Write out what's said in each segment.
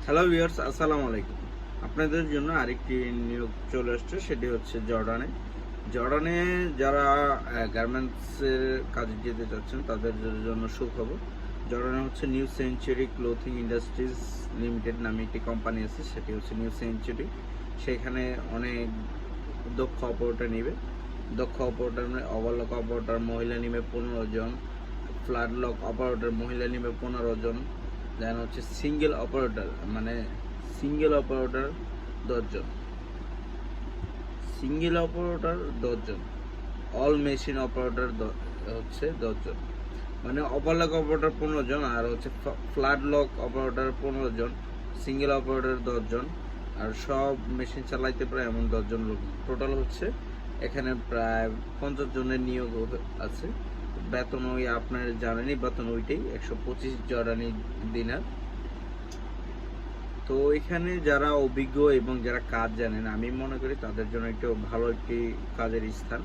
Hello viewers, আসসালামু আলাইকুম। আপনাদের জন্য আরেকটি নিয়োগ চলে আসছে, সেটি হচ্ছে জর্ডানে যারা গার্মেন্টসের কাজে যেতে চাচ্ছেন তাদের জন্য সুখবর। জর্ডানে হচ্ছে new century clothing industries limited নামে একটি কোম্পানি আছে, সেটি হচ্ছে নিউ সেঞ্চুরি। সেখানে অনেক দক্ষ অপারেটর নিবে। দক্ষ অপারেটর মানে ওভারলক অপারেটর মহিলা নিবে 15 জন, ফ্ল্যাট লক অপারেটর মহিলা নিবে 15 জন, দেন হচ্ছে সিঙ্গেল অপারেটর 10 জন, সিঙ্গেল অপারেটর 10 জন, অল মেশিন অপারেটর হচ্ছে 10 জন। মানে ওভারলক অপারেটর 15 জন, আর হচ্ছে ফ্ল্যাট লক অপারেটর 15 জন, সিঙ্গেল অপারেটর 10 জন, আর সব মেশিন চালাইতে প্রায় এমন 10 জন লোক। টোটাল হচ্ছে এখানে প্রায় 50 জনের নিয়োগ আছে। বেতন ওই আপনার জানেনই, বেতন ওইটাই 125 জর্ডানি দিনার। তো এখানে যারা অভিজ্ঞ এবং যারা কাজ জানেন, আমি মনে করি তাদের জন্য একটু ভালো একটি কাজের স্থান।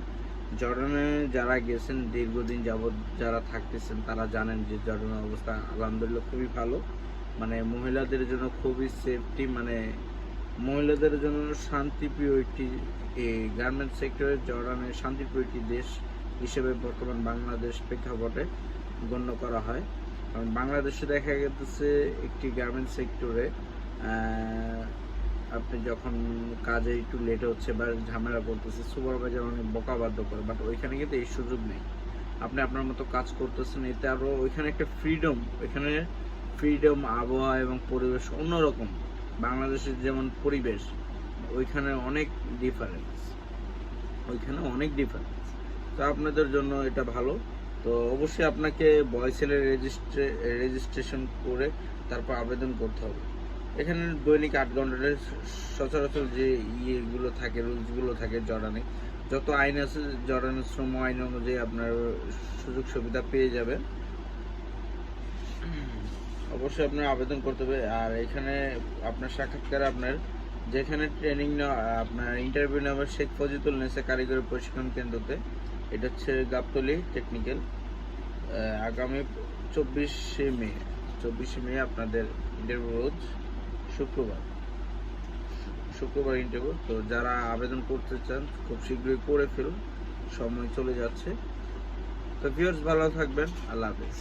জর্ডানে যারা গেছেন দীর্ঘদিন যাবৎ যারা থাকতেছেন তারা জানেন যে জর্ডানের অবস্থা আলহামদুলিল্লাহ খুবই ভালো। মানে মহিলাদের জন্য খুবই সেফটি, মানে মহিলাদের জন্য শান্তিপ্রিয় একটি গার্মেন্টস সেক্টরে জর্ডানের শান্তিপ্রিয় একটি দেশ হিসেবে বর্তমান বাংলাদেশ প্রেক্ষাপটে গণ্য করা হয়। কারণ বাংলাদেশে দেখা গেছে একটি গার্মেন্টস সেক্টরে আপনি যখন কাজে একটু লেট হচ্ছে বা ঝামেলা করতেছে, সুপারভাইজার অনেক বকাবাধ্য করে, বাট ওইখানে কিন্তু এই সুযোগ নেই। আপনি আপনার মতো কাজ করতেছেন, এতে আরও ওইখানে একটা ফ্রিডম আবহাওয়া এবং পরিবেশ অন্যরকম। বাংলাদেশের যেমন পরিবেশ, ওইখানে অনেক ডিফারেন্স, তো আপনাদের জন্য এটা ভালো। তো অবশ্যই আপনাকে বয়সেলের রেজিস্ট্রেশন করে তারপর আবেদন করতে হবে। এখানে দৈনিক 8 ঘন্টার সচরাচর যে ইয়েগুলো থাকে, রুলসগুলো থাকে জর্ডানে, যত আইন আছে জর্ডানের শ্রম আইন অনুযায়ী আপনার সুযোগ সুবিধা পেয়ে যাবেন। অবশ্যই আপনার আবেদন করতে হবে। আর এখানে আপনার সাক্ষাৎকারে আপনার যেখানে ট্রেনিং নেওয়া, আপনার ইন্টারভিউ নেওয়া শেখ ফজিতুল নেসা কারিগরি প্রশিক্ষণ কেন্দ্রতে, এটা হচ্ছে গাবতলী টেকনিক্যাল। আগামী 24শে মে আপনাদের ইন্টারভিউ, রোজ শুক্রবার ইন্টারভিউ। তো যারা আবেদন করতে চান খুব শীঘ্রই করে ফেলুন, সময় চলে যাচ্ছে। তো ভিউয়ার্স, ভালো থাকবেন, আল্লাহ হাফেজ।